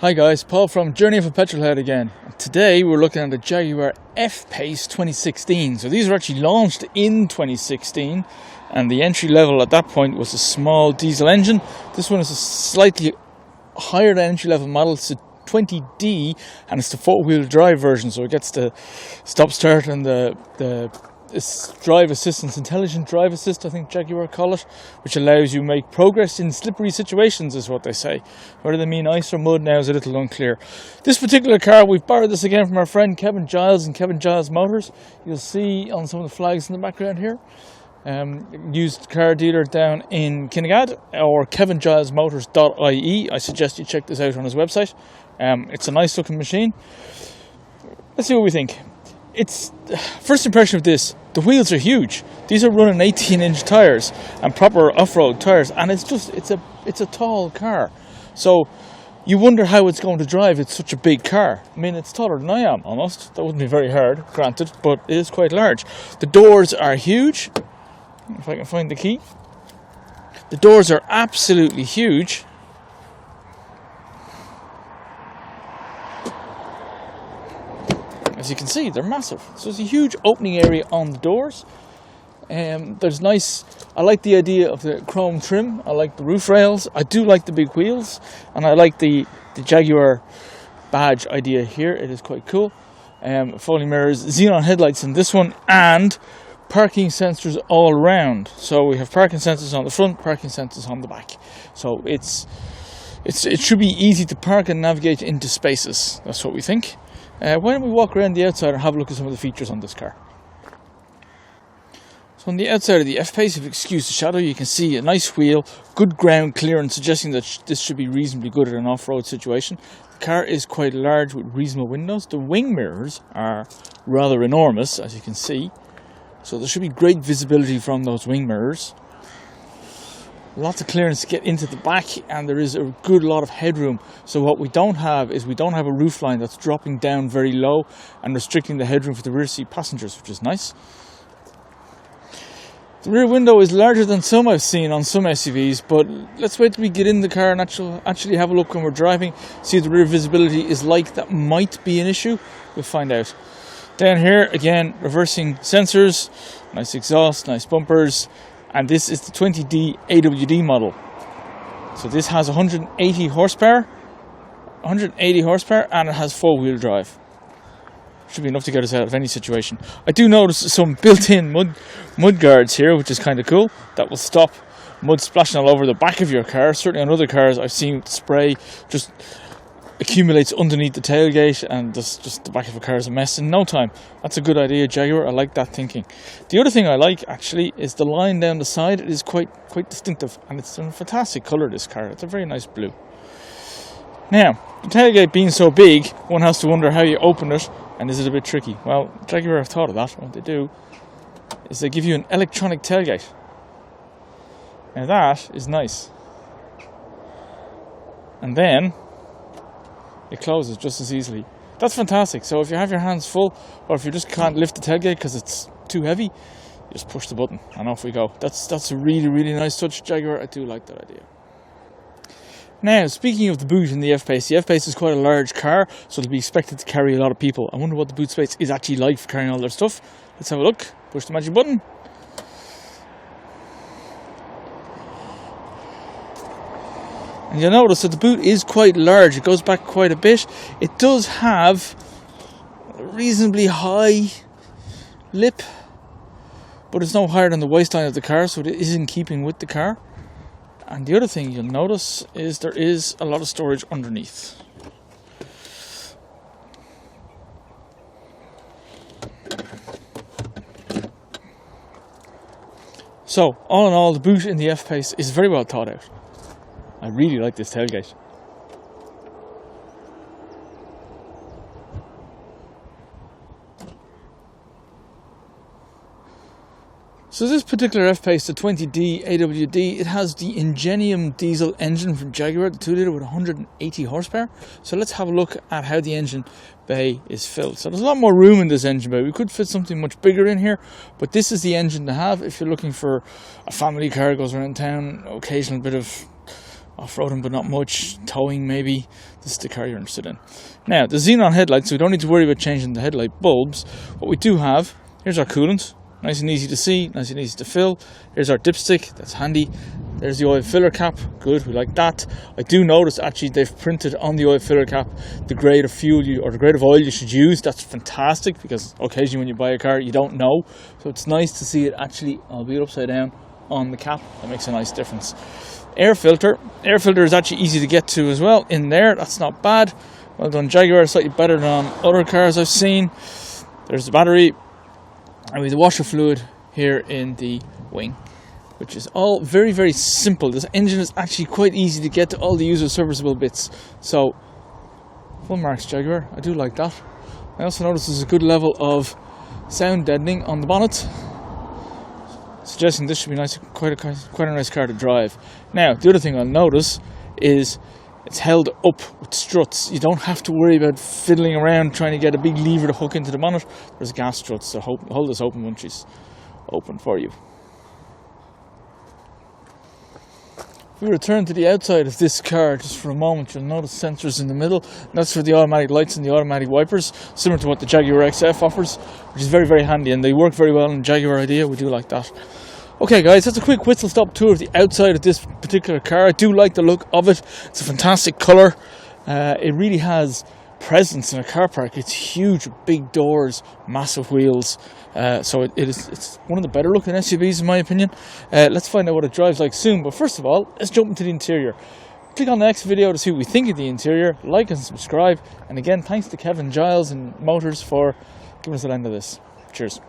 Hi guys, Paul from Journey of a Petrolhead again. Today we're looking at the Jaguar F Pace 2016. So these were actually launched in 2016 and the entry level at that point was a small diesel engine. This one is a slightly higher than entry level model. It's a 20D and it's the 4-wheel drive version, so it gets the stop start and the drive assistance, intelligent drive assist, I think Jaguar call it, which allows you make progress in slippery situations is what they say. Whether they mean ice or mud now is a little unclear. This particular car, we've borrowed this again from our friend Kevin Giles and Kevin Giles Motors. You'll see on some of the flags in the background here. Used car dealer down in Kinnegad or kevingilesmotors.ie. I suggest you check this out on his website. It's a nice looking machine. Let's see what we think. It's first impression of this, the wheels are huge. These are running 18-inch tires and proper off-road tires, and it's a tall car. So you wonder how it's going to drive. It's such a big car. I mean, it's taller than I am almost. That wouldn't be very hard, granted, but it is quite large. The doors are huge. If I can find the key. The doors are absolutely huge. As you can see, they're massive. So there's a huge opening area on the doors. There's nice, I like the idea of the chrome trim. I like the roof rails. I do like the big wheels. And I like the Jaguar badge idea here. It is quite cool. Folding mirrors, xenon headlights in this one, and parking sensors all around. So we have parking sensors on the front, parking sensors on the back. So it should be easy to park and navigate into spaces. That's what we think. Why don't we walk around the outside and have a look at some of the features on this car. So on the outside of the F Pace, if you excuse the shadow, you can see a nice wheel, good ground clearance, suggesting that this should be reasonably good at an off-road situation. The car is quite large with reasonable windows. The wing mirrors are rather enormous, as you can see. So there should be great visibility from those wing mirrors. Lots of clearance to get into the back, and there is a good lot of headroom. So what we don't have is a roofline that's dropping down very low and restricting the headroom for the rear seat passengers, which is nice. The rear window is larger than some I've seen on some SUVs, but let's wait till we get in the car and actually have a look when we're driving, see if the rear visibility is like. That might be an issue. We'll find out. Down here, again, reversing sensors, nice exhaust, nice bumpers. And this is the 20D AWD model. So this has 180 horsepower, and it has 4-wheel drive. Should be enough to get us out of any situation. I do notice some built-in mud guards here, which is kind of cool. That will stop mud splashing all over the back of your car. Certainly on other cars I've seen spray just accumulates underneath the tailgate and just the back of a car is a mess in no time. That's a good idea, Jaguar. I like that thinking. The other thing I like actually is the line down the side. It is quite distinctive, and it's a fantastic colour, this car. It's a very nice blue. Now, the tailgate being so big, one has to wonder how you open it, and is it a bit tricky? Well, Jaguar have thought of that. What they do is they give you an electronic tailgate. Now that is nice. And then it closes just as easily. That's fantastic. So if you have your hands full, or if you just can't lift the tailgate because it's too heavy, you just push the button and off we go. That's a really nice touch, Jaguar. I do like that idea. Now, speaking of the boot in the F Pace is quite a large car, so it'll be expected to carry a lot of people. I wonder what the boot space is actually like for carrying all their stuff. Let's have a look. Push the magic button. And you'll notice that the boot is quite large. It goes back quite a bit. It does have a reasonably high lip, but it's no higher than the waistline of the car, so it is in keeping with the car. And the other thing you'll notice is there is a lot of storage underneath. So, all in all, the boot in the F Pace is very well thought out. I really like this tailgate. So this particular F Pace, the 20D AWD, it has the Ingenium diesel engine from Jaguar, the 2-litre with 180 horsepower. So let's have a look at how the engine bay is filled. So there's a lot more room in this engine bay. We could fit something much bigger in here, but this is the engine to have if you're looking for a family car, goes around town, occasional bit of off-roading but not much, towing maybe, this is the car you're interested in. Now, the xenon headlights, so we don't need to worry about changing the headlight bulbs. What we do have, here's our coolant, nice and easy to see, nice and easy to fill. Here's our dipstick, that's handy. There's the oil filler cap, good, we like that. I do notice actually they've printed on the oil filler cap the grade of fuel or the grade of oil you should use. That's fantastic, because occasionally when you buy a car you don't know. So it's nice to see it actually, albeit upside down, on the cap. That makes a nice difference. Air filter is actually easy to get to as well in there, that's not bad. Well done Jaguar, slightly better than on other cars I've seen. There's the battery, and with the washer fluid here in the wing, which is all very, very simple. This engine is actually quite easy to get to all the user serviceable bits. So, full marks Jaguar, I do like that. I also notice there's a good level of sound deadening on the bonnet, suggesting this should be nice, quite a nice car to drive. Now, the other thing I'll notice is it's held up with struts. You don't have to worry about fiddling around trying to get a big lever to hook into the bonnet. There's gas struts, so hold this open once she's open for you. If we return to the outside of this car just for a moment, you'll notice sensors in the middle. And that's for the automatic lights and the automatic wipers, similar to what the Jaguar XF offers, which is very, very handy, and they work very well in the Jaguar idea. We do like that. Okay guys, that's a quick whistle-stop tour of the outside of this particular car. I do like the look of it. It's a fantastic colour. It really has presence in a car park. It's huge, big doors, massive wheels. So it's one of the better looking SUVs in my opinion. Let's find out what it drives like soon. But first of all, let's jump into the interior. Click on the next video to see what we think of the interior. Like and subscribe. And again, thanks to Kevin Giles and Motors for giving us the end of this. Cheers.